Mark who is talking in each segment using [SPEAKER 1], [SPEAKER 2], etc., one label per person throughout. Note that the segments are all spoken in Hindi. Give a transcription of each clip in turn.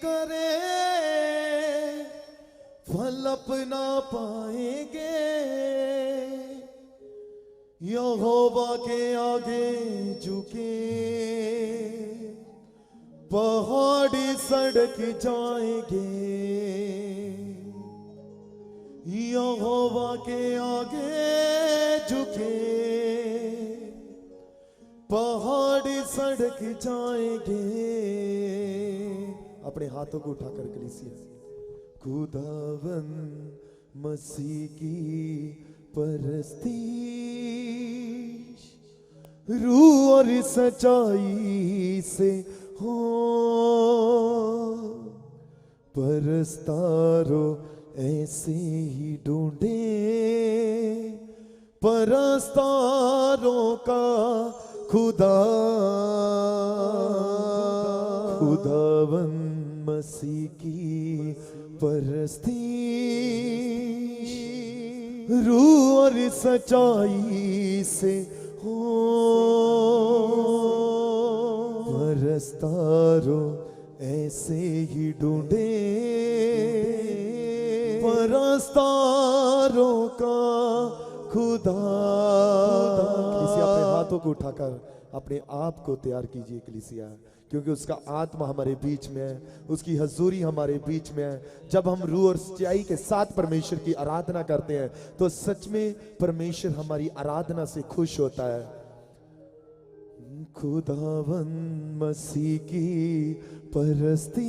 [SPEAKER 1] करे फल अपना पाएंगे, यहोवा के आगे झुके पहाड़ी सड़क जाएंगे, यहोवा के आगे झुके पहाड़ी सड़क जाएंगे। अपने हाथों को उठाकर कलीसिया खुदावन मसीह की परस्तीश रूह और सच्चाई से हो, परस्तारो ऐसे ही ढूंढे परस्तारों का खुदा। खुदावन मसीह की परस्तीश रूह और सच्चाई से हो, परस्तारों ऐसे ही ढूंढे परस्तारों का खुदा। कलीसिया अपने हाथों को उठाकर अपने आप को तैयार कीजिए कलीसिया, क्योंकि उसका आत्मा हमारे बीच में है, उसकी हजूरी हमारे बीच में है। जब हम रूह और सच्चाई के साथ परमेश्वर की आराधना करते हैं तो सच में परमेश्वर हमारी आराधना से खुश होता है। खुदावन मसीह की परस्तीश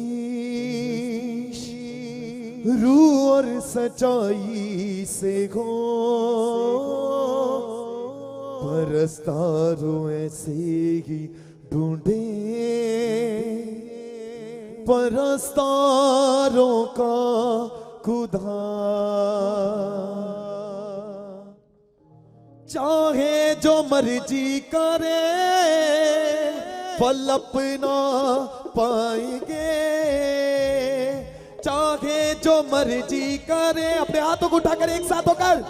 [SPEAKER 1] रूह और सच्चाई से हो, परस्तारों ऐसे ही ढूंढे परस्तारों का खुदा। चाहे जो मर्जी करे फल अपना पाएंगे, चाहे जो मर्जी करे, अपने हाथों को उठाकर एक साथ होकर,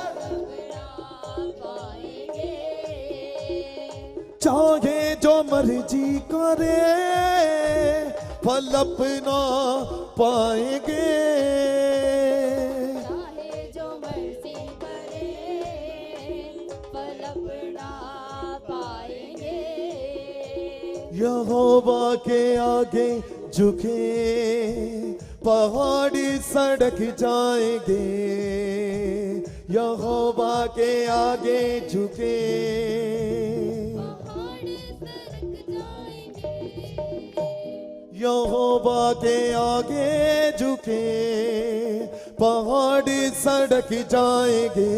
[SPEAKER 1] चाहे जो मर्जी करे फल अपना पाएंगे,
[SPEAKER 2] चाहे जो मर्जी करे फल अपना पाएंगे,
[SPEAKER 1] यहोवा के आगे झुके पहाड़ी सड़क जाएंगे, यहोवा के आगे झुके
[SPEAKER 2] पहाड़ी सड़क जाएंगे,
[SPEAKER 1] यहोवा के आगे झुके पहाड़ी सड़क जाएंगे,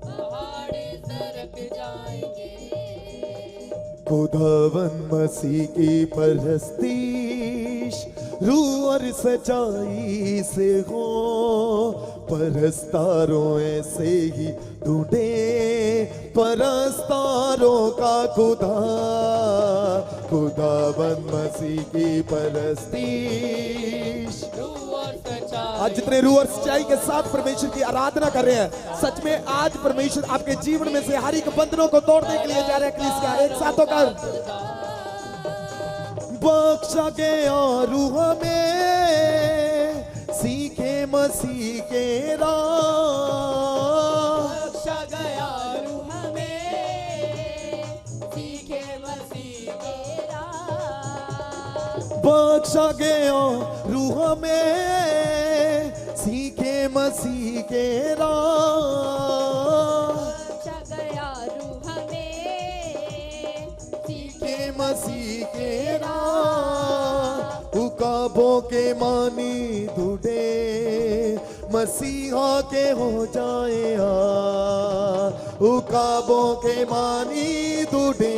[SPEAKER 2] पहाड़ी सड़क जाएंगे।
[SPEAKER 1] खुदावन मसीह की परस्तीश रूह और सच्चाई से हो, परस्तारों ऐसे ही ढूंढे परस्तारों का खुदा। खुदावन मसीह की परस्तीश। आज जितने रूह और सच्चाई के साथ परमेश्वर की आराधना कर रहे हैं, सच में आज परमेश्वर आपके जीवन में से हर एक बंधनों को तोड़ने के लिए जा रहे हैं। कलीसिया एक साथ होकर बख्शा गया रूह में सीखे मसीह के राह,
[SPEAKER 2] बख्शा गया रूह में सीखे मसीह के राह,
[SPEAKER 1] बख्शा गया रूह में सीखे मसीह के राह,
[SPEAKER 2] बख्शा गया रूह में सीखे
[SPEAKER 1] मसीह के राह। उकाबों के मानी ढूंढे मसीहा के हो जाए यार, उकाबों के मानी ढूंढे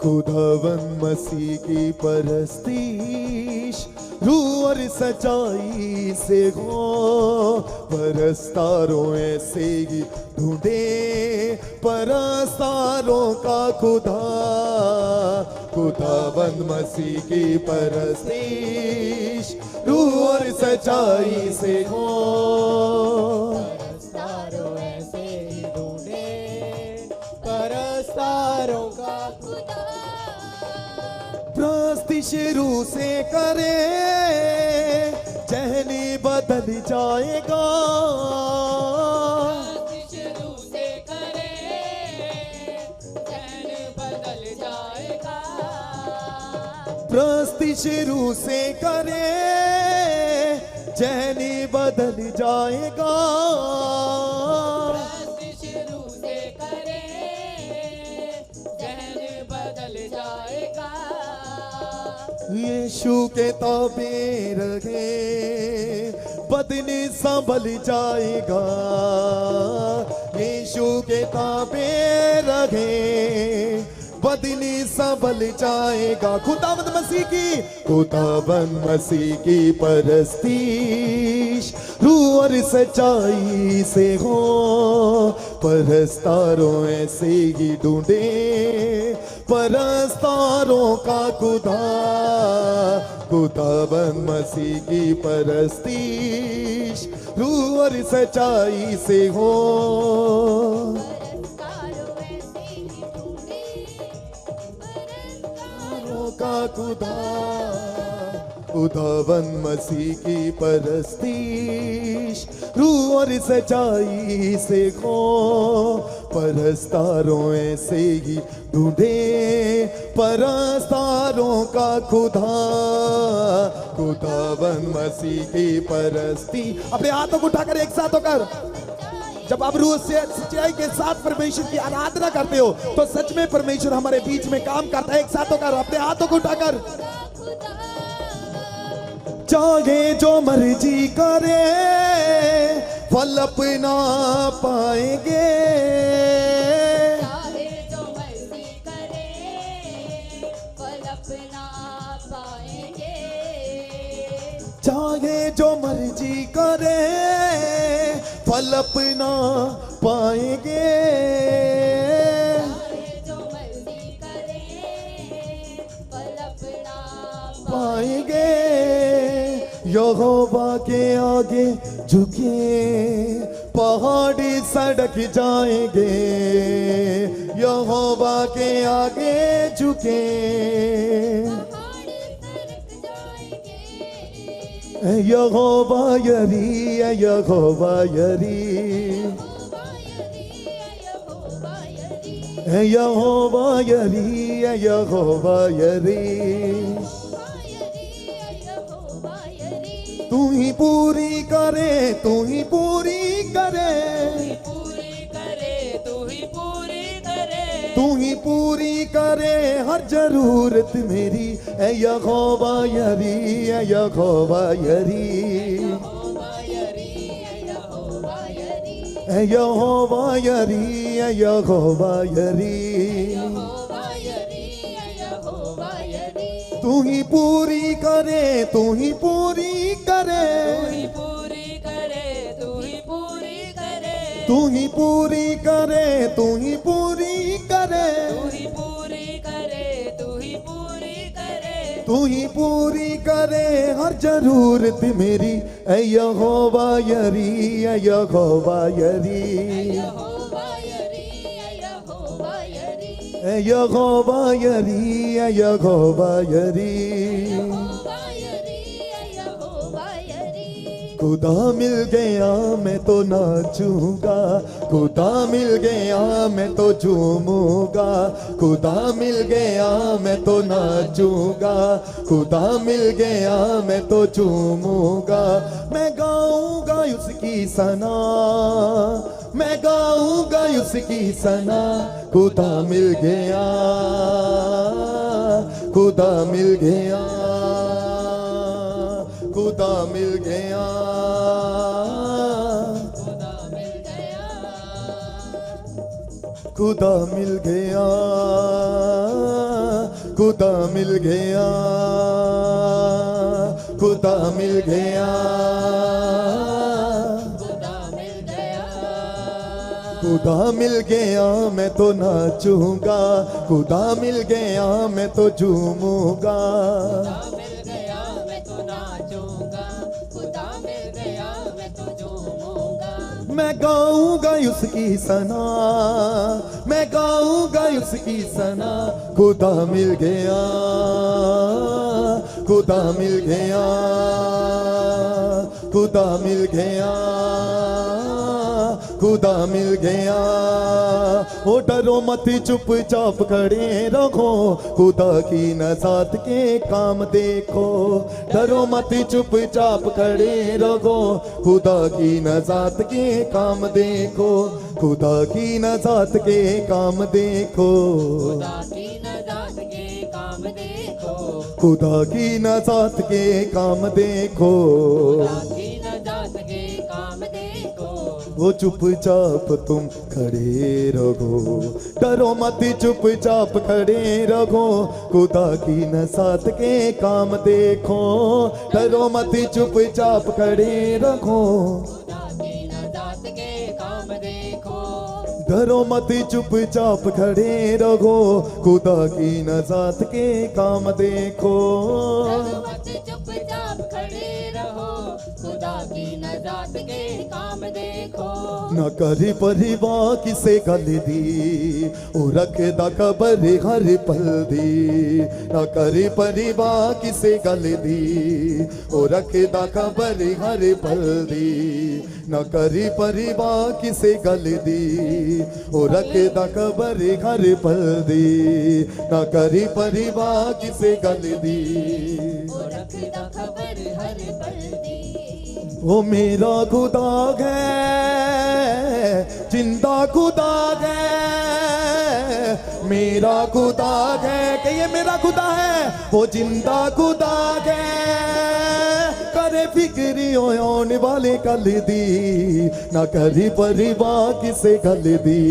[SPEAKER 1] खुदावन मसीह की परस्तीश रूह और सच्चाई से हो, परस्तारों ऐसे ही ढूंढे परस्तारों का खुदा। खुदावन मसीह की परस्तीश रूह और सच्चाई से हो,
[SPEAKER 2] परस्तारों ऐसे ही
[SPEAKER 1] शुरू से करे जहनी बदल जाएगा।
[SPEAKER 2] शुरू से करे चैन बदल जाएगा।
[SPEAKER 1] प्रस्ती शुरू से करे जहनी बदल जाएगा।
[SPEAKER 2] शुरू से करे चैन बदल जाएगा।
[SPEAKER 1] यीशु के ताबे रखे बदनी संभल जाएगा। यीशु के ताबे रखे बदनी संभल जाएगा। खुदावंद मसीह की, खुदावंद मसीह की परस्तीश रूह और सच्चाई से हो। परस्तारों ऐसे ही ढूंढे परस्तारों का खुदा। खुदावंद मसीह की परस्तीश रूह और सच्चाई से हो। का खुदा, खुदावंद मसीह की परस्तीश रूह और सच्चाई से खो। परस्तारों ऐसे ही ढूंढे परस्तारों का खुदा। खुदावंद मसीह की परस्ती। अपने हाथों को उठाकर एक साथ होकर जब आप रूह से सच्चाई के साथ परमेश्वर की आराधना करते हो तो सच में परमेश्वर हमारे बीच में काम करता है। एक साथ होकर अपने हाथों को उठाकर चाहे जो मर्जी करे फल अपना पाएंगे।
[SPEAKER 2] चाहे जो मर्जी करे फल अपना पाएंगे।
[SPEAKER 1] चाहे जो मर्जी करे फल अपना पाएंगे।
[SPEAKER 2] चाहे जो मर्जी करे फल अपना
[SPEAKER 1] पाएंगे। यहोवा के आगे झुके पहाड़ी सड़क जाएंगे। यहोवा के आगे झुके यहोवा यरी, यहोवा यरी, यहोवा यरी, यहोवा यरी। तू ही पूरी करे, तू ही पूरी करे,
[SPEAKER 2] पूरी करे तू ही पूरी करे।
[SPEAKER 1] तू ही पूरी करे हर जरूरत मेरी। ऐ यहोवा यरी, ऐ यहोवा यरी, ऐ यहोवा यरी, ऐ यहोवा यरी। तू ही पूरी करे, तू ही पूरी करे,
[SPEAKER 2] पूरी करे तू ही पूरी करे।
[SPEAKER 1] तू ही पूरी करे, तू ही पूरी करे,
[SPEAKER 2] तू ही पूरी करे तू ही पूरी करे।
[SPEAKER 1] तू ही पूरी करे हर जरूरत मेरी। ऐ यहोवा यरी, ऐ यहोवा यरी, ऐ यहोवा यरी, ऐ यहोवा यरी। खुदा मिल गया मैं तो नाचूंगा। खुदा मिल गया मैं तो झूमूंगा। खुदा मिल गया मैं तो नाचूंगा। खुदा मिल गया मैं तो झूमूंगा। मैं गाऊंगा उसकी सना, मैं गाऊंगा उसकी सना। खुदा मिल गया, खुदा मिल गया, खुदा मिल गया, खुदा मिल गया, खुदा मिल गया, खुदा मिल गया, खुदा मिल गया मैं तो नाचूंगा। खुदा मिल गया मैं तो झूमूंगा।
[SPEAKER 2] मिल गया मैं तो नाचूंगा। खुदा मिल गया मैं तो झूमूंगा।
[SPEAKER 1] मैं गाऊंगा उसकी सना, मैं गाऊंगा उसकी सना। खुदा मिल गया, खुदा मिल गया, खुदा मिल गया, खुदा मिल गया। ओ डरो मत चुपचाप खड़े रहो, खुदा की नजात के काम देखो। डरो मत चुपचाप खड़े रहो, खुदा की नजात के काम देखो, खुदा की नजात के काम देखो,
[SPEAKER 2] खुदा की नजात के काम देखो,
[SPEAKER 1] खुदा की नजात के काम देखो।
[SPEAKER 2] खुदा की नजात के काम देखो।
[SPEAKER 1] वो चुपचाप तुम खड़े रहो, डरो मत चुपचाप खड़े रहो, खुदा की नजात के काम देखो। डरो मत चुपचाप खड़े रहो,
[SPEAKER 2] खुदा की नजात के काम देखो,
[SPEAKER 1] डरो मत चुपचाप खड़े रहो, खुदा की नजात के काम देखो।
[SPEAKER 2] मत चुपचाप खड़े रहो, खुदा की नजात के काम देखो।
[SPEAKER 1] न करी परिवार किसे गल दी, ओ रखदा खबर हर पल दी। न करी परिवार किसे गल दी, ओ रखदा खबर हर पल दी। न करी परिवार किसे गल दी, ओ रखदा खबर हर पल दी। न करी परिवार किसे गल दी,
[SPEAKER 2] वो रखदा खबर हर पल दी।
[SPEAKER 1] वो मेरा खुदा है, जिंदा खुदा है, मेरा खुदा है, कि ये मेरा खुदा है, वो जिंदा खुदा है। करे फिक्री होने वाले कल दी, ना करी परिवार किसे गल दी,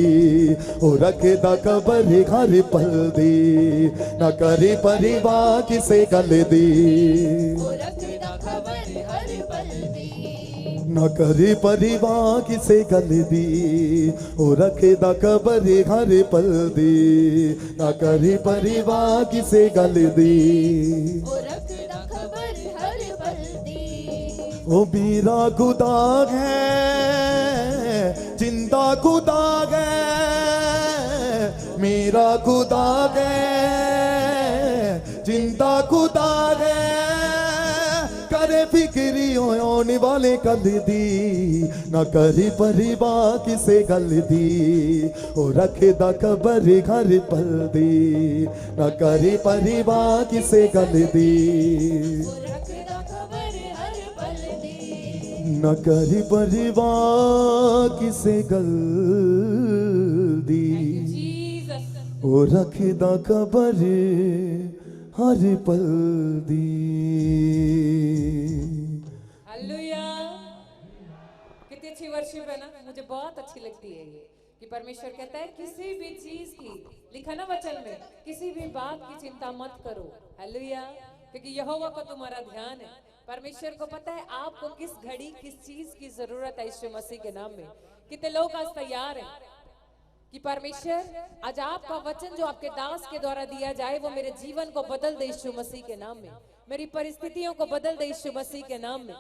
[SPEAKER 1] ओ रखदा खबर हर पल दी। ना करी परिवार किसे गल दी,
[SPEAKER 2] वो रखदा खबर हर पल दी।
[SPEAKER 1] न करे परिवार किसे गल दी, ओ रखदा खबर हर पल दी। न करे परिवार किसे गल दी,
[SPEAKER 2] वो रखदा खबर हर पल दी।
[SPEAKER 1] ओ मेरा खुदा है, जिंदा खुदा है, मेरा खुदा है, जिंदा खुदा है। करे फिक्री होने वाले कल दी, ना करी परिवार किसे गल दी, ओ रखदा खबर हर पल दी। ना करी परिवार किसे गल दी,
[SPEAKER 2] वो रखदा खबर हर पल दी।
[SPEAKER 1] न करी परिवार किसे गल दी, ओ रखदा खबर हर पल दी।
[SPEAKER 3] हालेलुया। कितनी अच्छी वर्शिप है ना, मुझे बहुत अच्छी लगती है ये कि परमेश्वर कहता है किसी भी चीज की, लिखा ना वचन में, किसी भी बात की चिंता मत करो। हालेलुया। क्योंकि यहोवा को तुम्हारा ध्यान है। परमेश्वर को पता है आपको किस घड़ी किस चीज की जरूरत है यीशु मसीह के नाम में। कितने लोग आज तैयार हैं कि परमेश्वर आज आपका वचन जो आपके दास के द्वारा दिया जाए वो मेरे जीवन को बदल दे यीशु मसीह के नाम में, मेरी परिस्थितियों को बदल दे यीशु मसीह के नाम में,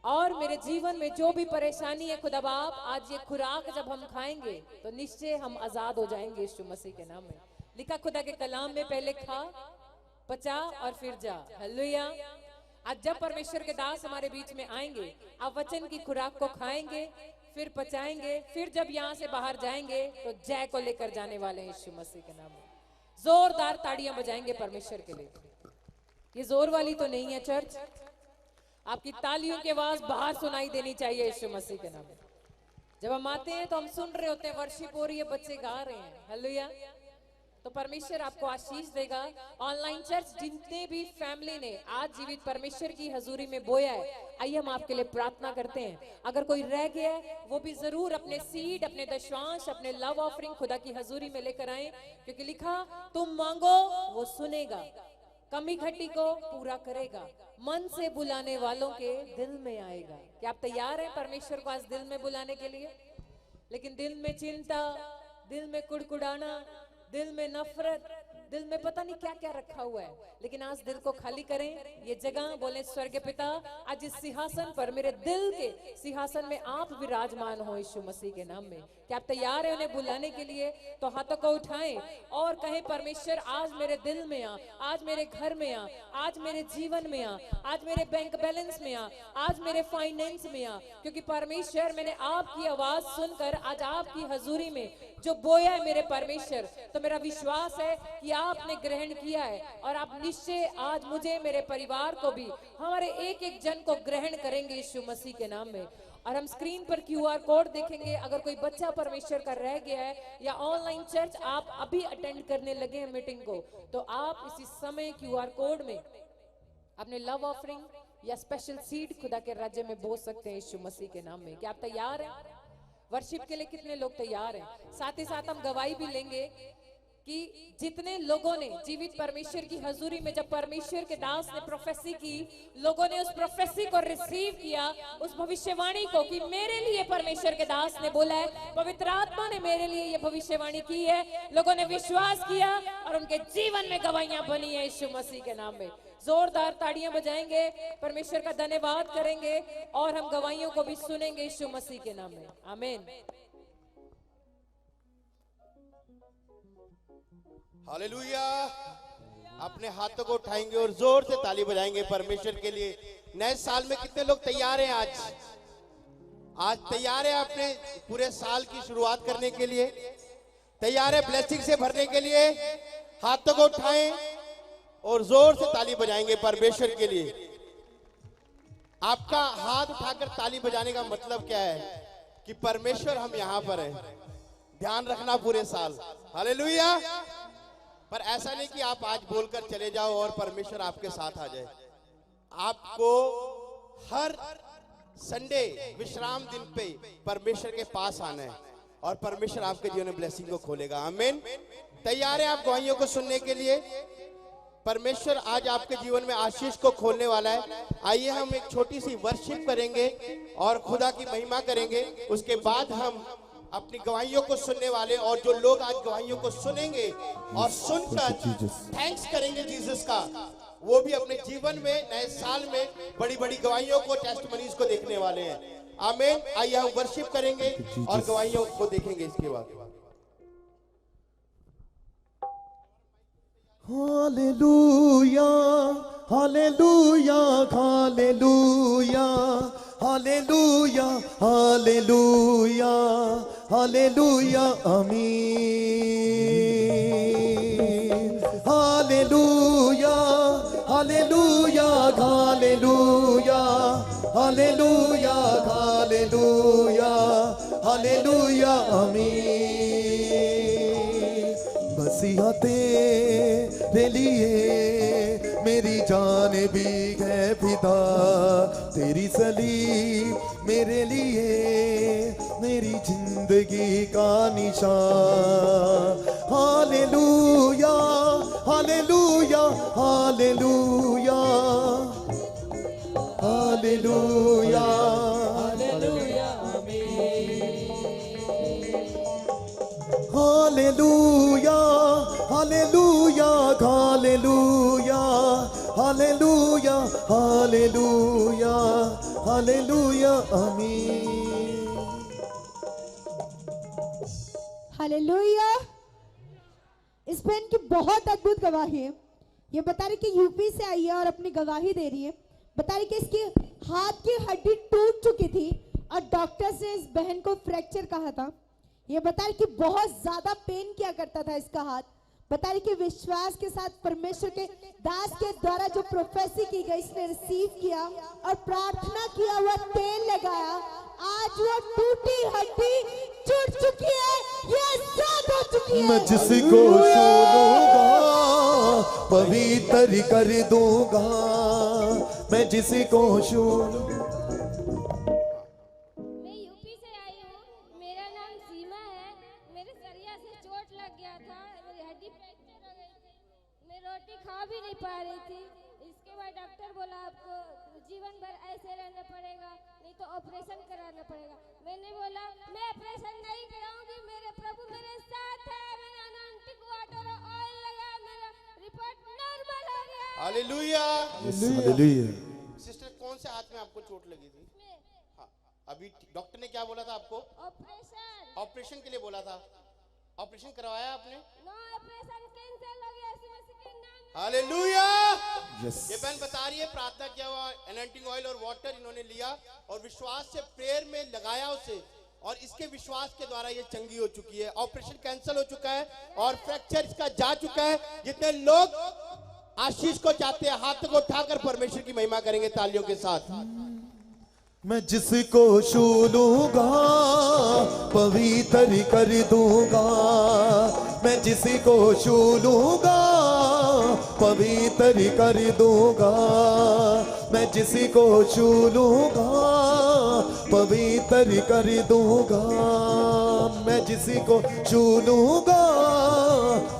[SPEAKER 3] और मेरे जीवन में जो भी परेशानी है खुदा बाप, आज ये खुराक जब हम खाएंगे तो निश्चय हम आजाद हो जाएंगे यीशु मसीह के नाम में। लिखा खुदा के कलाम में, पहले खा, पचा और फिर जा। हालेलुया। आज जब परमेश्वर के दास हमारे बीच में आएंगे, आप वचन की खुराक को खाएंगे, फिर पचाएंगे, फिर जब यहाँ से बाहर जाएंगे तो जय को लेकर जाने वाले हैं यीशु मसीह के नाम में। जोरदार ताड़ियां बजाएंगे परमेश्वर के लिए। ये जोर वाली तो नहीं है चर्च, आपकी तालियों की आवाज बाहर सुनाई देनी चाहिए यीशु मसीह के नाम में। जब हम आते हैं तो हम सुन रहे होते हैं, वर्शिप हो रही है, बच्चे गा रहे हैं। हालेलुया। तो परमेश्वर आपको आशीष देगा। ऑनलाइन चर्च जितने भी फैमिली ने आज जीवित परमेश्वर की हजूरी में बोया है, आइए हम आपके लिए प्रार्थना करते हैं। अगर कोई रह गया है वो भी जरूर अपने सीड, अपने दशवांश, अपने लव ऑफरिंग खुदा की हजूरी में लेकर आए, क्योंकि लिखा तुम मांगो वो सुनेगा, कमी घटी को पूरा करेगा, मन से बुलाने वालों के दिल में आएगा। क्या आप तैयार हैं परमेश्वर को आज दिल में बुलाने के लिए? लेकिन दिल में चिंता, दिल में कुड़कुड़ाना, दिल में नफरत, दिल में पता नहीं क्या क्या रखा हुआ है, लेकिन आज दिल को खाली करें। ये जगह बोले स्वर्ग पिता, आज इस सिंहासन पर, मेरे दिल के सिंहासन में आप विराजमान हो यीशु मसीह के नाम में। क्या आप तैयार हैं उन्हें बुलाने के लिए? तो हाथों को उठाएं और कहें, परमेश्वर आज मेरे दिल में आ, आज मेरे घर में आ, आज मेरे जीवन में आ, आज मेरे बैंक बैलेंस में आ, आज मेरे फाइनेंस में आ। क्योंकि परमेश्वर मैंने आपकी आवाज सुनकर आज आपकी हजूरी में जो बोया है मेरे परमेश्वर, तो मेरा विश्वास है कि आपने ग्रहण किया है और आप निश्चय आज मुझे, मेरे परिवार को भी, हमारे एक एक जन को ग्रहण करेंगे यीशु मसीह के नाम में। और हम स्क्रीन पर QR कोड देखेंगे। अगर कोई बच्चा परमेश्वर का रह गया है या ऑनलाइन चर्च आप अभी अटेंड करने लगे हैं मीटिंग को, तो आप इसी समय QR कोड में अपने लव ऑफरिंग या स्पेशल सीड खुदा के राज्य में बो सकते हैं यीशु मसीह के नाम में। क्या आप तैयार हैं? वर्शिप के लिए कितने लोग तैयार हैं? साथ ही साथ हम गवाही भी लेंगे कि जितने लोगों ने जीवित परमेश्वर की हजूरी में जब परमेश्वर के दास ने प्रोफेसी की, लोगों ने उस प्रोफेसी को रिसीव किया, उस भविष्यवाणी को, कि मेरे लिए परमेश्वर के दास ने बोला है, पवित्र आत्मा ने मेरे लिए ये भविष्यवाणी की है। लोगों ने विश्वास किया और उनके जीवन में गवाहियां बनी है यीशु मसीह के नाम में। जोरदार ताड़ियां बजाएंगे, परमेश्वर का धन्यवाद करेंगे और हम गवाहियों को भी सुनेंगे यीशु मसीह के नाम में। आमीन।
[SPEAKER 4] हालेलुया। अपने हाथों को उठाएंगे और जोर से ताली बजाएंगे परमेश्वर के लिए। नए साल में कितने लोग तैयार हैं? आज तैयार है अपने पूरे साल की शुरुआत करने के लिए? तैयार है ब्लेसिंग से भरने के लिए? हाथों को उठाएं और जोर से ताली बजाएंगे परमेश्वर के लिए। आपका हाथ उठाकर ताली बजाने का मतलब क्या है? कि परमेश्वर हम यहां पर हैं। ध्यान रखना पूरे साल। हालेलुया। पर ऐसा नहीं कि आप आज बोलकर चले जाओ और परमेश्वर आपके साथ आ जाए। आपको हर संडे विश्राम दिन पे परमेश्वर के पास आना है और परमेश्वर आपके जीवन में ब्लेसिंग को खोलेगा। आमीन। तैयार है आप गवाहियों को सुनने के लिए? परमेश्वर आज आपके जीवन में आशीष को खोलने वाला है। आइए हम एक छोटी सी वर्शिप करेंगे और खुदा की महिमा करेंगे। उसके बाद हम अपनी गवाहियों को सुनने वाले, और जो लोग आज गवाहियों को सुनेंगे और सुनकर थैंक्स करेंगे जीसस का, वो भी अपने जीवन में नए साल में बड़ी बड़ी गवाहियों को, टेस्टमनीज को देखने वाले हैं। आमीन। आइए हम वर्शिप करेंगे और गवाहियों को देखेंगे इसके बाद।
[SPEAKER 1] हालेलुया, हालेलुया, हालेलुया, हालेलुया, हालेलुया, हालेलुया, आमीन। हालेलुया, हालेलुया, हालेलुया, हालेलुया, हालेलुया, हालेलुया, आमीन। मसीहा तेरे लिए मेरी जान भी है फिदा, तेरी सलीब मेरे लिए मेरी जिंदगी का निशान। हालेलुया, हालेलुया, हालेलुया, हालेलुया, हालेलुया, हालेलुया, हालेलुया, हालेलुया, हालेलुया, हालेलुया, हालेलुया, आमीन।
[SPEAKER 5] हालेलुया। इस बहन की बहुत अद्भुत गवाही है। ये बता रही कि यूपी से आई है और अपनी गवाही दे रही है। बता रही कि इसकी हाथ की हड्डी टूट चुकी थी और डॉक्टर्स ने इस बहन को फ्रैक्चर कहा था। ये बता रही कि बहुत ज्यादा पेन किया करता था इसका हाथ। बता रही कि विश्वास के साथ परमेश्वर के दास के द्वारा जो प्रोफेसी की गई, इसने रिसीव किया और प्रार्थना किया हुआ तेल लगाया। आज वो टूटी हड्डी जुड़ चुकी है, ये आजाद हो चुकी है।
[SPEAKER 1] मैं जिसको छूलूंगा पवित्र कर दूंगा, मैं जिसको छूलूंगा।
[SPEAKER 6] मैं यूपी से आई हूँ। मेरा नाम सीमा है। मेरे सरिया से चोट लग गया था, मेरी हड्डी फ्रैक्चर हो गई थी। मैं रोटी खा भी नहीं पा रही थी। इसके बाद डॉक्टर बोला आपको जीवन भर ऐसे रहना पड़ेगा, नहीं तो ऑपरेशन कराना पड़ेगा। मैंने बोला मैं ऑपरेशन नहीं कराऊंगी, मेरे प्रभु मेरे साथ है। मैंने अनंतिक वाटर और ऑयल लगाया, मेरे
[SPEAKER 4] हालेलुया।
[SPEAKER 1] हालेलुया।
[SPEAKER 4] सिस्टर कौन से हाथ में आपको चोट लगी थी? हाँ, अभी डॉक्टर ने क्या बोला था आपको?
[SPEAKER 6] ऑपरेशन
[SPEAKER 4] ऑपरेशन के लिए बोला था। ऑपरेशन करवाया आपने?
[SPEAKER 6] नो ऑपरेशन कैंसिल हो गया यीशु मसीह के नाम में।
[SPEAKER 4] हालेलुया।
[SPEAKER 1] यस।
[SPEAKER 4] ये बहन बता रही है प्रार्थना किया हुआ एनॉइंटिंग ऑयल और वाटर इन्होंने लिया और विश्वास से प्रेयर में लगाया उसे, और इसके विश्वास के द्वारा ये चंगी हो चुकी है। ऑपरेशन कैंसिल हो चुका है और फ्रैक्चर इसका जा चुका है। जितने लोग आशीष को चाहते हैं हाथ को उठाकर परमेश्वर की महिमा करेंगे तालियों के साथ।
[SPEAKER 1] मैं जिसको छू लूंगा पवित्र कर दूंगा, मैं जिसको छू लूंगा पवित्र कर दूंगा, मैं जिसको छू लूंगा पवित्र कर दूंगा, मैं जिसको छू लूंगा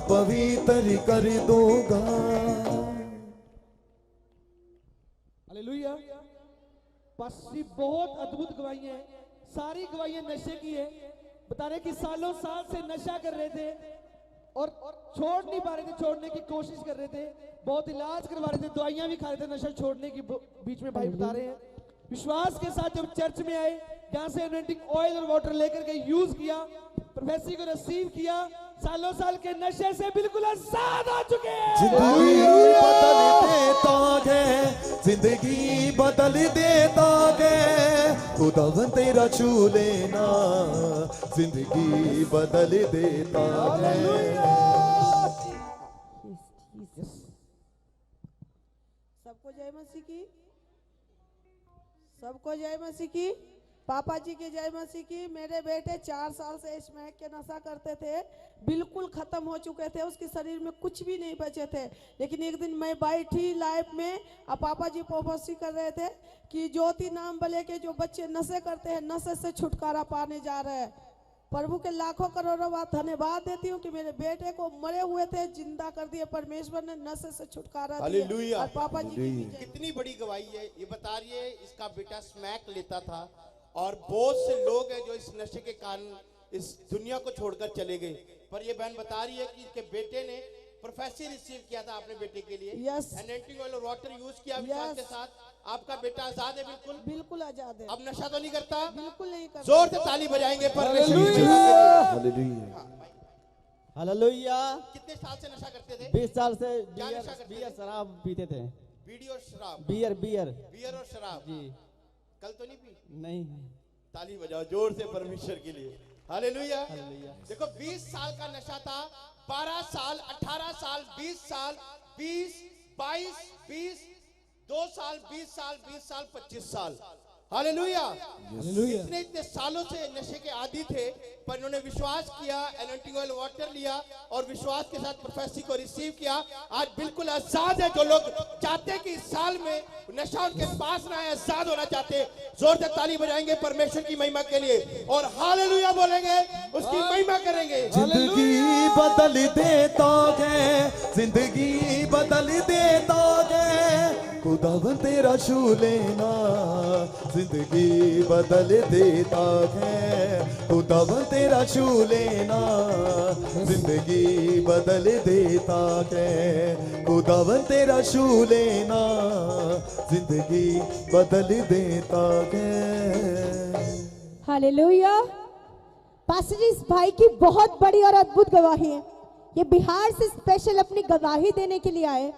[SPEAKER 1] पवित्र कर दूंगा।
[SPEAKER 7] हालेलुया। पास्टर बहुत अद्भुत गवाहियां हैं, सारी गवाहियां नशे की है। बता रहे कि सालों साल से नशा कर रहे थे और छोड़ नहीं पा रहे थे, छोड़ने की कोशिश कर रहे थे, बहुत इलाज करवा रहे थे, दवाइयां भी खा रहे थे नशा छोड़ने की। बीच में भाई बता रहे हैं विश्वास के साथ जब चर्च में आए, यहाँ से एनॉइंटिंग ऑयल और वाटर लेकर के यूज किया, प्रोफेसी को रिसीव किया, सालों साल के नशे से बिल्कुल आजाद हो चुके हैं।
[SPEAKER 1] जिंदगी बदल देता है, जिंदगी बदल देता है, खुदावन तेरा छू लेना जिंदगी बदल देता है।
[SPEAKER 8] सबको जय मसीह की, सबको जय मसीह की, पापा जी के जय मसीह की। मेरे बेटे 4 साल से स्मैक के नशा करते थे, बिल्कुल खत्म हो चुके थे, उसके शरीर में कुछ भी नहीं बचे थे। लेकिन एक दिन मैं बैठी लाइफ में, अब पापा जी प्रोफेसी कर रहे थे कि ज्योति नाम वाले के जो बच्चे नशे करते हैं नशे से छुटकारा पाने जा रहे हैं। प्रभु के लाखों करोड़ों बार धन्यवाद देती हूँ कि मेरे बेटे को मरे हुए थे जिंदा कर दिए, परमेश्वर ने नशे से छुटकारा दिया। और पापा जी की भी
[SPEAKER 4] कितनी बड़ी गवाही है। ये बता रही है इसका बेटा स्मैक लेता था और बहुत से लोग हैं जो इस नशे के कारण इस दुनिया को छोड़कर चले गए, पर ये बहन बता रही है कि इसके बेटे ने प्रोफेसी रिसीव किया था अपने बेटे के लिए, एनॉइंटिंग ऑयल और वाटर यूज किया विश्वास के साथ। आपका बेटा आजाद है, बिल्कुल
[SPEAKER 8] बिल्कुल आजाद है,
[SPEAKER 4] अब नशा तो नहीं करता,
[SPEAKER 8] बिल्कुल नहीं करता।
[SPEAKER 4] जोर से ताली बजाएंगे परमेश्वर की महिमा के लिए।
[SPEAKER 1] हालेलुया।
[SPEAKER 9] हालेलुया।
[SPEAKER 4] कितने साल से नशा करते थे?
[SPEAKER 9] 20 साल से
[SPEAKER 4] क्या नशा करते
[SPEAKER 9] बियर
[SPEAKER 4] थे?
[SPEAKER 9] शराब पीते थे।
[SPEAKER 4] बीड़ी और शराब?
[SPEAKER 9] बियर
[SPEAKER 4] बियर और शराब
[SPEAKER 9] जी।
[SPEAKER 4] कल तो नहीं पी?
[SPEAKER 9] नहीं।
[SPEAKER 4] ताली बजाओ जोर से परमेश्वर के लिए। हालेलुया।
[SPEAKER 9] हालेलुया।
[SPEAKER 4] देखो 20 साल का नशा था, 12 साल, 18 साल, 20 साल, 20, 22, 20, 2 साल, 20 साल, 20 साल, 25 साल। हालेलुया। इतने सालों से नशे के आदी थे, पर इन्होंने विश्वास किया, एनॉइंटिंग ऑयल वाटर लिया और विश्वास के साथ प्रोफेसी को रिसीव किया। आज बिल्कुल आजाद है। जो लोग चाहते हैं कि इस साल में नशा उनके पास ना आए, आजाद होना चाहते हैं, जोर से ताली बजाएंगे परमेश्वर की महिमा के लिए और हालेलुया बोलेंगे, उसकी महिमा करेंगे।
[SPEAKER 1] जिंदगी बदल देता है, जिंदगी बदल देता है, खुदावन तेरा छू लेना जिंदगी बदल देता है, खुदावन तेरा छू लेना जिंदगी बदल देता है, खुदावन तेरा छू लेना जिंदगी बदल देता है।
[SPEAKER 5] हालेलुया। पास्टर जी, इस भाई की बहुत बड़ी और अद्भुत गवाही है। ये बिहार से स्पेशल अपनी गवाही देने के लिए आए।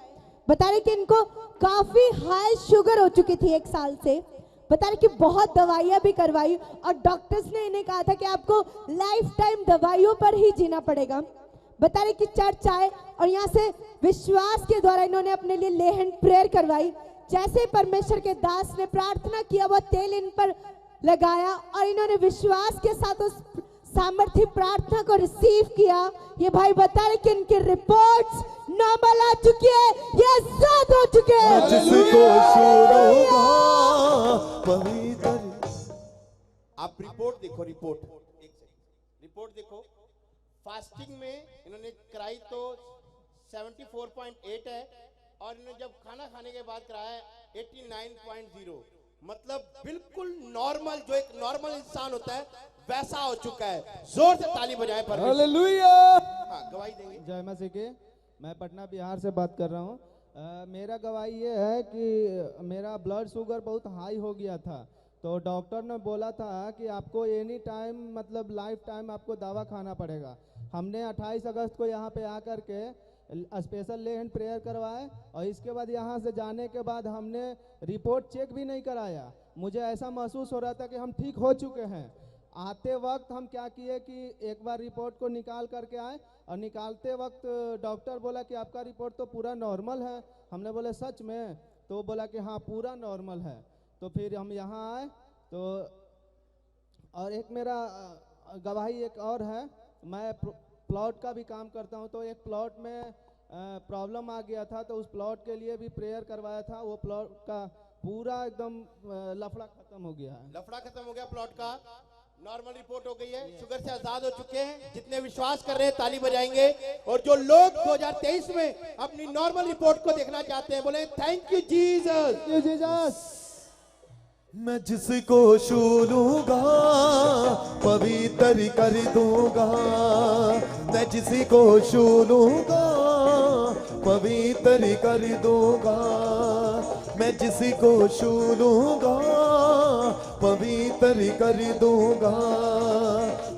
[SPEAKER 5] बता रहे कि इनको काफी हाई शुगर हो चुकी थी 1 साल से। बता रहे कि बहुत दवाइयां भी करवाई और डॉक्टर्स ने इन्हें कहा था कि आपको लाइफ टाइम दवाइयों पर ही जीना पड़ेगा। बता रहे कि चर्च आए और यहाँ से विश्वास के द्वारा इन्होंने अपने लिए ले हैंड प्रेयर करवाई। जैसे परमेश्वर के दास ने प्रार्थना किया, वो तेल इन पर लगाया और इन्होंने विश्वास के साथ उस सामर्थ्य प्रार्थना को रिसीव किया। ये भाई बता रहे कि इनकी रिपोर्ट्स नॉर्मल आ चुकी है, ये आजाद हो चुके हैं।
[SPEAKER 1] जिसको छोड़ूंगा पवित्र।
[SPEAKER 4] आप रिपोर्ट देखो, रिपोर्ट देखो। फास्टिंग में इन्होंने कराई तो 74.8 है और इन्होंने जब खाना खाने के बाद कराया 89.0, मतलब बिल्कुल नॉर्मल, जो एक नॉर्मल इंसान होता है वैसा हो चुका है। जोर से ताली बजाएं पर
[SPEAKER 7] हालेलुया।
[SPEAKER 4] हाँ, गवाही देंगे।
[SPEAKER 9] जय मसीह के। मैं पटना बिहार से बात कर रहा हूँ। मेरा गवाही ये है कि मेरा ब्लड शुगर बहुत हाई हो गया था, तो डॉक्टर ने बोला था कि आपको एनी टाइम मतलब लाइफ टाइम आपको दवा खाना पड़ेगा। हमने 28 अगस्त को यहाँ पे आकर के स्पेशल ले हैंड प्रेयर करवाए और इसके बाद यहाँ से जाने के बाद हमने रिपोर्ट चेक भी नहीं कराया। मुझे ऐसा महसूस हो रहा था कि हम ठीक हो चुके हैं। आते वक्त हम क्या किए कि एक बार रिपोर्ट को निकाल करके आए और निकालते वक्त डॉक्टर बोला कि आपका रिपोर्ट तो पूरा नॉर्मल है। हमने बोले सच में? तो बोला कि हाँ पूरा नॉर्मल है। तो फिर हम यहाँ आए तो और एक मेरा गवाही एक और है, मैं प्लॉट का भी काम करता हूँ, तो एक प्लॉट में प्रॉब्लम आ गया था, तो उस प्लॉट के लिए भी प्रेयर करवाया था। वो प्लॉट का पूरा एकदम लफड़ा खत्म हो गया है।
[SPEAKER 4] लफड़ा खत्म हो गया, प्लॉट का नॉर्मल रिपोर्ट हो गई है, शुगर से आजाद हो चुके हैं। जितने विश्वास कर रहे हैं ताली बजाएंगे। और जो लोग 2023 में अपनी नॉर्मल रिपोर्ट को देखना चाहते हैं बोले थैंक यू जीसस।
[SPEAKER 1] मैं जिसको छू लूंगा पवित्र कर दूंगा, मैं जिसको छू लूंगा पवित्र कर दूंगा, मैं जिसको छू लूंगा पवित्र कर दूंगा,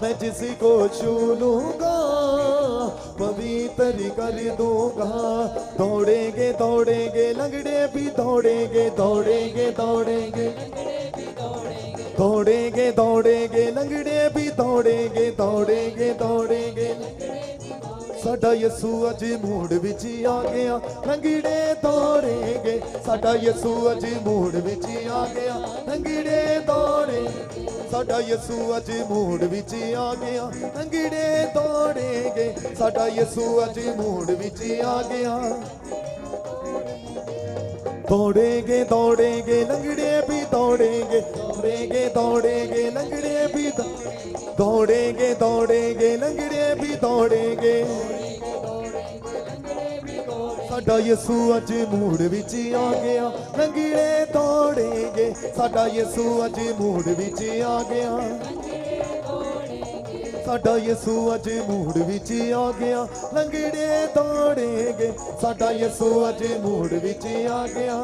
[SPEAKER 1] मैं जिसको छू लूंगा पवित्र कर दूंगा। दौड़ेंगे दौड़ेंगे लंगड़े भी दौड़ेंगे, दौड़ेंगे दौड़ेंगे दौड़ेंगे दौड़ेंगे लंगड़े भी दौड़ेंगे, दौड़ेंगे दौड़ेंगे। साडा यसू अज मूड विच आ गया, लंगड़े दौड़ेंगे। साडा यसू अज मूड विच आ गया, लंगड़े दौड़े। साडा यसू अज मूड विच आ गया, लंगड़े दौड़ेंगे। साडा यसू अज मूड विच आ गया। दौड़ेंगे दौड़ेंगे लंगड़े भी दौड़ेंगे, दौड़ेंगे दौड़ेंगे लंगड़े भी दौड़ेंगे, दौड़ेंगे लंगड़े भी दौड़ेंगे। साडा यसू अज मूड विच आ गया, लंगड़े दौड़ेंगे। साडा यसू अज मूड विच आ गया, साडा यसू अज मूड विच आ गया, लंगड़े दौड़ेंगे। साडा यसू अज मूड विच आ गया।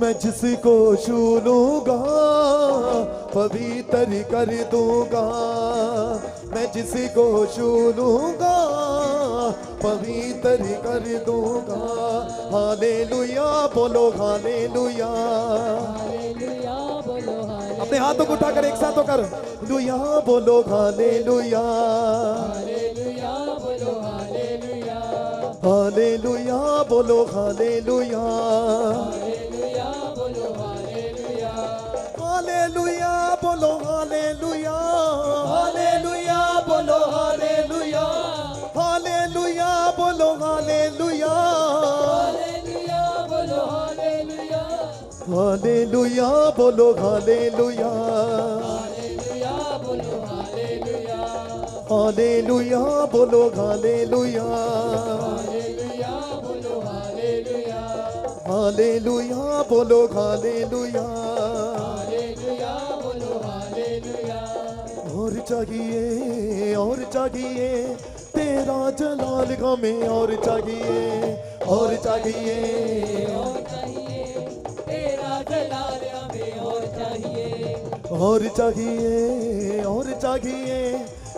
[SPEAKER 1] मैं जिसको छू लूंगा पवित्र कर दूंगा, मैं जिसको छू लूंगा पवित्र कर दूंगा। हालेलुया बोलो हालेलुया, अपने हाथों को उठाकर एक साथ होकर लुया बोलो हालेलुया, हालेलुया बोलो हालेलुया, हालेलुया बोलो हालेलुया, हालेलुया बोलो हालेलुया, हालेलुया बोलो हालेलुया, हालेलुया बोलो हालेलुया, हालेलुया बोलो हालेलुया, हालेलुया बोलो हालेलुया। और चाहिए और चाहिए तेरा जलाल हमें, और चाहिए और चाहिए
[SPEAKER 2] तेरा जलाल हमें और चाहिए,
[SPEAKER 1] और चाहिए और चाहिए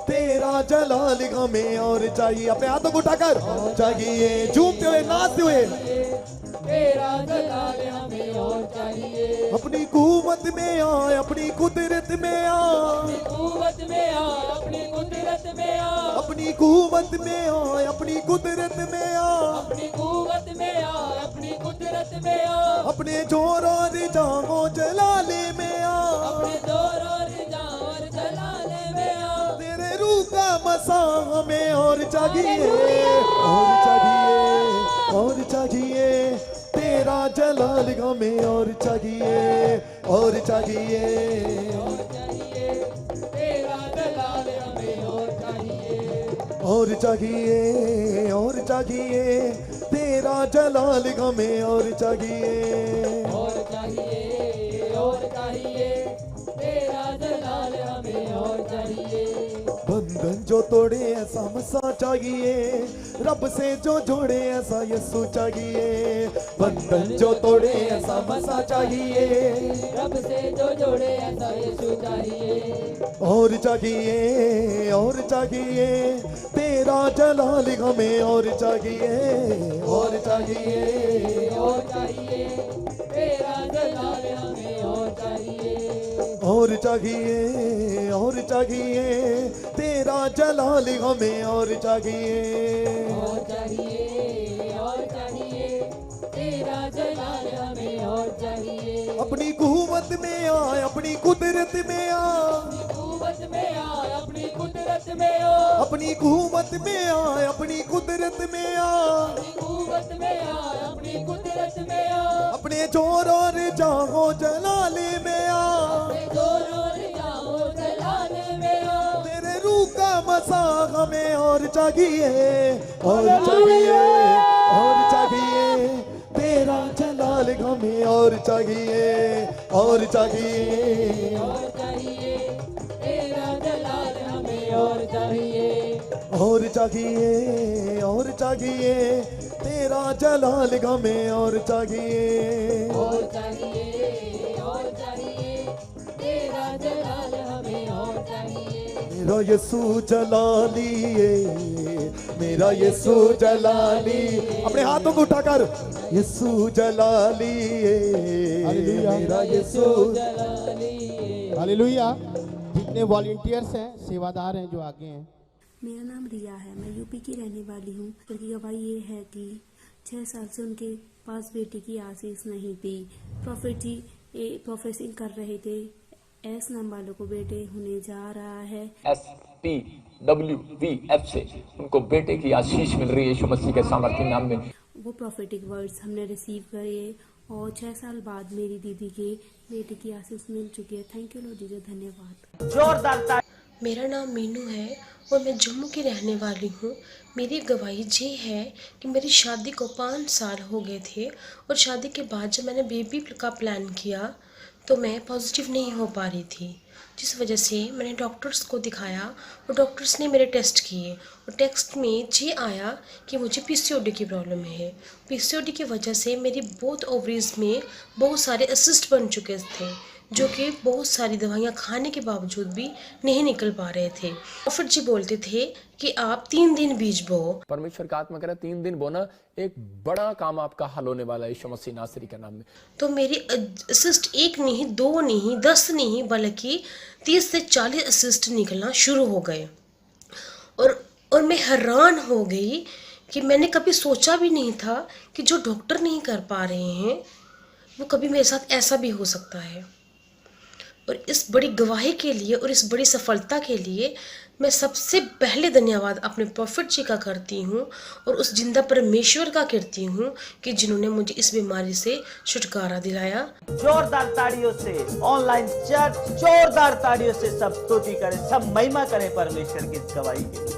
[SPEAKER 1] तेरा जलाल हमें और चाहिए। अपने हाथों को उठाकर चाहिए, झूमते हुए नाचते हुए
[SPEAKER 2] तेरा जलाल हमें और चाहिए।
[SPEAKER 1] अपनी कुवत में आ, अपनी कुदरत में आ,
[SPEAKER 2] कुवत में आ, अपनी कुदरत में आ,
[SPEAKER 1] अपनी कुवत में आ, अपनी कुदरत में आ,
[SPEAKER 2] अपनी कुवत में आ, अपनी कुदरत में आ,
[SPEAKER 1] अपने जोर और जामो जलाले में आ,
[SPEAKER 2] अपने जोर और जान और जलाले में आ।
[SPEAKER 1] तेरे रूह का मसा हमें और चाहिए, और चाहिए और चाहिए तेरा जलाल हमें और चाहिए, और चाहिए
[SPEAKER 2] तेरा जलाल हमें और चाहिए,
[SPEAKER 1] और चाहिए और चाहिए तेरा जलाल हमें और चाहिए,
[SPEAKER 2] और चाहिए और चाहिए तेरा जलाल हमें और चाहिए।
[SPEAKER 1] बंधन जो तोड़े ऐसा मसा चाहिए, रब से जो जोड़े ऐसा यीशु चाहिए। बंधन जो तोड़े ऐसा मसा चाहिए,
[SPEAKER 2] रब से जो जोड़े ऐसा यीशु चाहिए।
[SPEAKER 1] और चाहिए और चाहिए तेरा जलाल हमें, और चाहिए और चाहिए
[SPEAKER 2] और चाहिए तेरा जलाल हमें, और चाहिए।
[SPEAKER 1] और चाहिए और चाहिए तेरा जलाल हमें, और चाहिए।
[SPEAKER 2] और चाहिए और चाहिए तेरा जलाल हमें, और चाहिए।
[SPEAKER 1] अपनी कुव्वत में आ, अपनी कुदरत में आ,
[SPEAKER 2] कुव्वत में आ, अपनी कुदरत में आ,
[SPEAKER 1] अपनी कुव्वत में आ, अपनी कुदरत में आ,
[SPEAKER 2] कुव्वत में आ, अपनी कुदरत में आ,
[SPEAKER 1] अपने जोर और जागो जलाले में आ,
[SPEAKER 2] जोर और जाओ जलाल में आ।
[SPEAKER 1] तेरे रूह का मसा हमें और चाहिए, और चाहिए और चाहिए तेरा जलाल हमें, और चाहिए और चाहिए
[SPEAKER 2] और चाहिए तेरा जलाल हमें, और चाहिए।
[SPEAKER 1] और चाहिए और चाहिए तेरा जलाल हमें, और चाहिए।
[SPEAKER 2] और चाहिए और चाहिए तेरा जलाल हमें, और चाहिए।
[SPEAKER 1] मेरा यीशु जलाली, मेरा यीशु जलाली, अपने हाथों को उठाकर यीशु जलाली, मेरा यीशु
[SPEAKER 2] जलाली।
[SPEAKER 10] हालेलुया। जितने वॉलंटियर्स हैं, सेवादार हैं जो आगे हैं।
[SPEAKER 11] मेरा नाम रिया है, मैं यूपी की रहने वाली हूँ। उनकी गवाही ये है कि 6 साल से उनके पास बेटी की आशीष नहीं थी। प्रॉफिट जी प्रोफेसिंग कर रहे थे, एस नाम वालों को बेटे होने जा रहा है।
[SPEAKER 12] SPWVF से उनको बेटे की आशीष मिल रही है यीशु मसीह के सामर्थ्य नाम में।
[SPEAKER 11] वो प्रॉफिटिक वर्ड्स हमने रिसीव करे और 6 साल बाद मेरी दीदी के बेटे की आशीष मिल चुकी है। थैंक यू लॉर्ड जीसस, धन्यवाद।
[SPEAKER 13] जोरदार। मेरा नाम मीनू है और मैं जम्मू की रहने वाली हूँ। मेरी गवाही ये है कि मेरी शादी को 5 साल हो गए थे और शादी के बाद जब मैंने बेबी का प्लान किया तो मैं पॉजिटिव नहीं हो पा रही थी, जिस वजह से मैंने डॉक्टर्स को दिखाया और डॉक्टर्स ने मेरे टेस्ट किए और टेस्ट में ये आया कि मुझे PCOD की प्रॉब्लम है। PCOD की वजह से मेरी बोथ ओवरीज में बहुत सारे असिस्ट बन चुके थे, जो कि बहुत सारी दवाइयाँ खाने के बावजूद भी नहीं निकल पा रहे थे। और फिर जी बोलते थे कि आप 3 दिन बीज बो।
[SPEAKER 12] परमेश्वर का आत्मा कह रहा है 3 दिन बोना, एक बड़ा काम आपका हल होने वाला है यीशु मसीह नासरी के नाम में।
[SPEAKER 13] तो मेरी असिस्ट 1 नहीं, 2 नहीं, 10 नहीं, बल्कि 30 से 40 असिस्ट निकलना शुरू हो गए। और मैं हैरान हो गई कि मैंने कभी सोचा भी नहीं था कि जो डॉक्टर नहीं कर पा रहे हैं वो कभी मेरे साथ ऐसा भी हो सकता है। और इस बड़ी गवाही के लिए और इस बड़ी सफलता के लिए मैं सबसे पहले धन्यवाद अपने प्रॉफिट जी का करती हूँ और उस जिंदा परमेश्वर का करती हूँ कि जिन्होंने मुझे इस बीमारी से छुटकारा दिलाया।
[SPEAKER 14] जोरदार ताड़ियों से ऑनलाइन चर्च, जोरदार ताड़ियों से सब स्तुति करें, सब महिमा करें परमेश्वर की इस गवाही के लिए।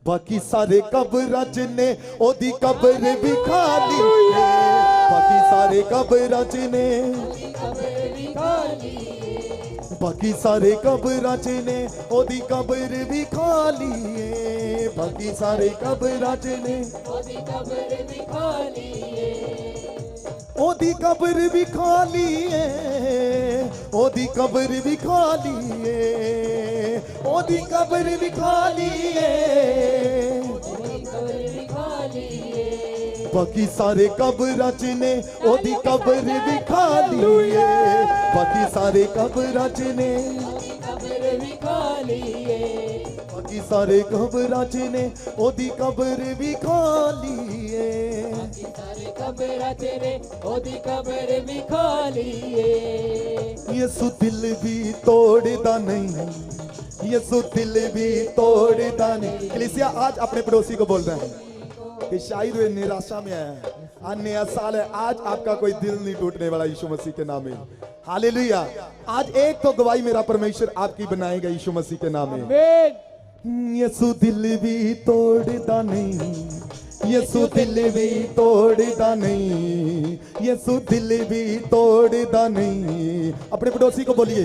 [SPEAKER 1] बाकी सारे कब्र ने ओदी कब्र भी खाली है, बाकी सारे कब्र ने, बाकी सारे कब्र ने ओदी कब्र भी खाली है, बाकी सारे कब्र ने
[SPEAKER 2] ओदी कब्र भी खाली है,
[SPEAKER 1] ओदी कब्र भी खाली है, ओदी कब्र भी खाली है, ओदी कब्र भी खाली है, बाकी सारे कब्र ने ओदी कब्र भी खाली है, बाकी सारे कब्र ने,
[SPEAKER 2] भी खाली है,
[SPEAKER 1] बाकी सारे कब्र ने ओदी कब्र भी खाली है,
[SPEAKER 2] सारे कब्र तेरे ओदी कब्र भी खाली है।
[SPEAKER 1] यीशु दिल भी तोड़दा नहीं, यीशु दिल भी तोड़दा नहीं। कलीसिया आज अपने पड़ोसी को बोल रहे हैं कि शायद वे निराशा में आया है, आज नया साल है, आज आपका कोई दिल नहीं टूटने वाला यीशु मसीह के नाम में। हालेलुया। आज एक तो गवाही मेरा परमेश्वर आपकी बनाएगा यीशु मसीह के नाम में। यीशु दिल भी तोड़दा नहीं, यीशु दिल भी तोड़दा नहीं, यीशु दिल भी तोड़दा नहीं। अपने पड़ोसी को बोलिए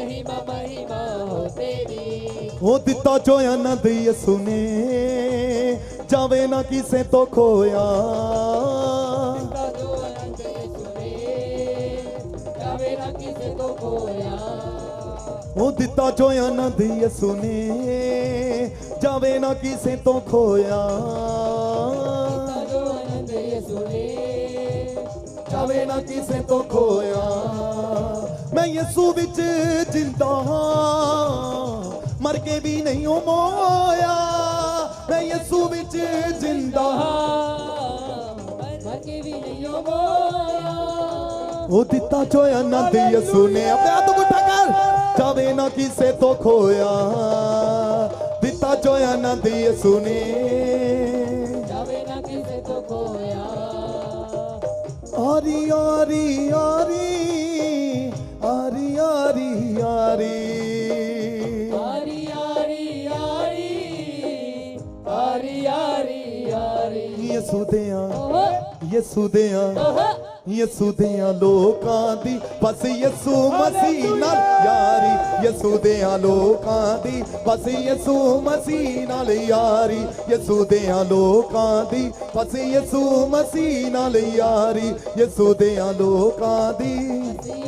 [SPEAKER 2] महिमा महिमा हो तेरी।
[SPEAKER 1] हो दिता जो आनंद यसु ने जावे ना किसे तो खोया। वो दिता जो आनंद यसु ने जावे ना किसे तो खोया। जावे ना किसे तो खोया। मैं यसु विच जिंदा हां मर के भी नहीं हो मोया। मैं यसु विच जिंदा हां मर के भी नहीं हो मोया। वो दिता जो आनंद यसु ने अपने हाथों को उठाकर जावे ना किसे तो खोया। दिता जो आनंद यसु ने
[SPEAKER 2] जावे ना किसे तो खोया।
[SPEAKER 1] आरी आरी आरी आरी आरी आरी
[SPEAKER 2] आरी आरी आरी आरी आरी आरी।
[SPEAKER 1] यसु देया यसु देया यसु देया लोकां दी बस यसु मसीह नाल यारी। यसु देया लोकां दी बस यसु मसीह नाल यारी। यसु देया लोकां दी बस यसु मसीह नाल यारी। यसु देया लोकां दी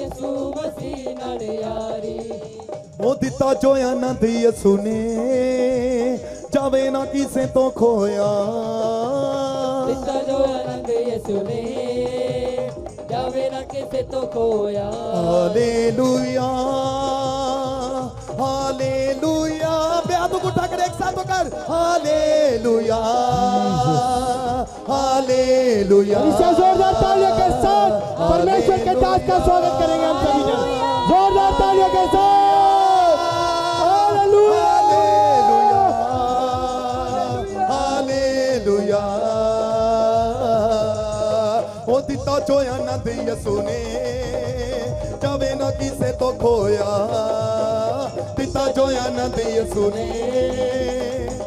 [SPEAKER 2] यसु मसीह नाल यारी।
[SPEAKER 1] ओ दिता जो आनंद यसु ने जावे ना किसे तो खोया।
[SPEAKER 2] दिता जो आनंद यसु ने जावे ना किसे तो खोया।
[SPEAKER 1] Hallelujah hallelujah. हाथों को उठाकर एक साथ होकर हालेलुया हालेलुया।
[SPEAKER 10] जोरदार तालियों के साथ परमेश्वर के दास का स्वागत करेंगे हम सभी जन। जोरदार तालियों के साथ हालेलुया
[SPEAKER 1] हालेलुया। ओ दिता जो आनंद यसु ने जावे ना किसे तो खोया। दिता जो आनंद यसु ने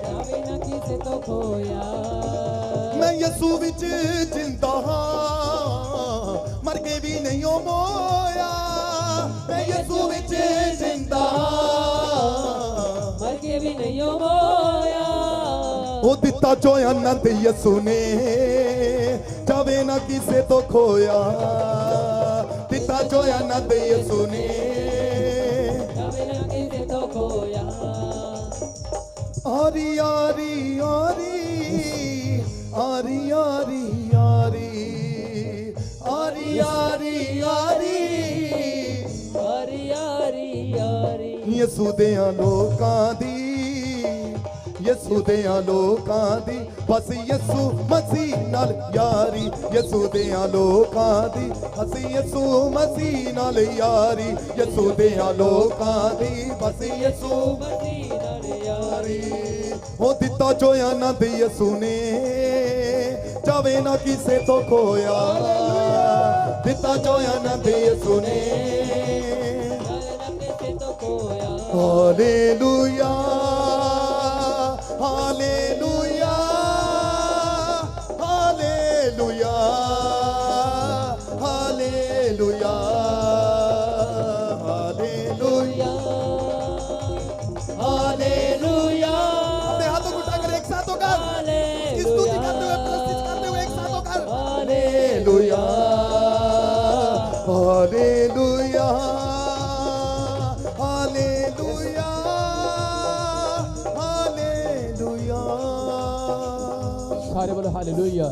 [SPEAKER 2] जावे ना किसे तो खोया।
[SPEAKER 1] मैं यसु विच जिंदा हां मर के भी नहीं हो मोया। मैं यसु विच जिंदा हां
[SPEAKER 2] मर के भी नहीं हो मोया।
[SPEAKER 1] वो दिता जो आनंद यसु ने जावे ना किसे तो खोया। दिता जो आनंद यसु ने
[SPEAKER 2] जावे ना किसे तो खोया।
[SPEAKER 1] आरी आरी आरी आरी आरी आरी आरी आरी आरी
[SPEAKER 2] आरी आरी आरी।
[SPEAKER 1] यसु देया लोकां दी यसु देया लोकां दी बस यसु मसीह नाल यारी। यसु देया लोकां दी बस यसु मसीह नाल यारी। यसु देया लोकां दी बस यसु
[SPEAKER 2] मसीह नाल यारी।
[SPEAKER 1] हो दिता जो आनंद यसु ने जावे ना किसे तो खोया। दिता जो आनंद यसु ने
[SPEAKER 2] जावे ना किसे तो खोया।
[SPEAKER 1] हालेलुया हालेलुया हालेलुया हालेलुया हालेलुया हालेलुया। अपने हाथों को उठाकर एक साथ होकर इसकी स्तुति करते हुए प्रस्तुत करते हुए एक साथ होकर हालेलुया हालेलुया हालेलुया हालेलुया।
[SPEAKER 10] सारे बोलो हालेलुया।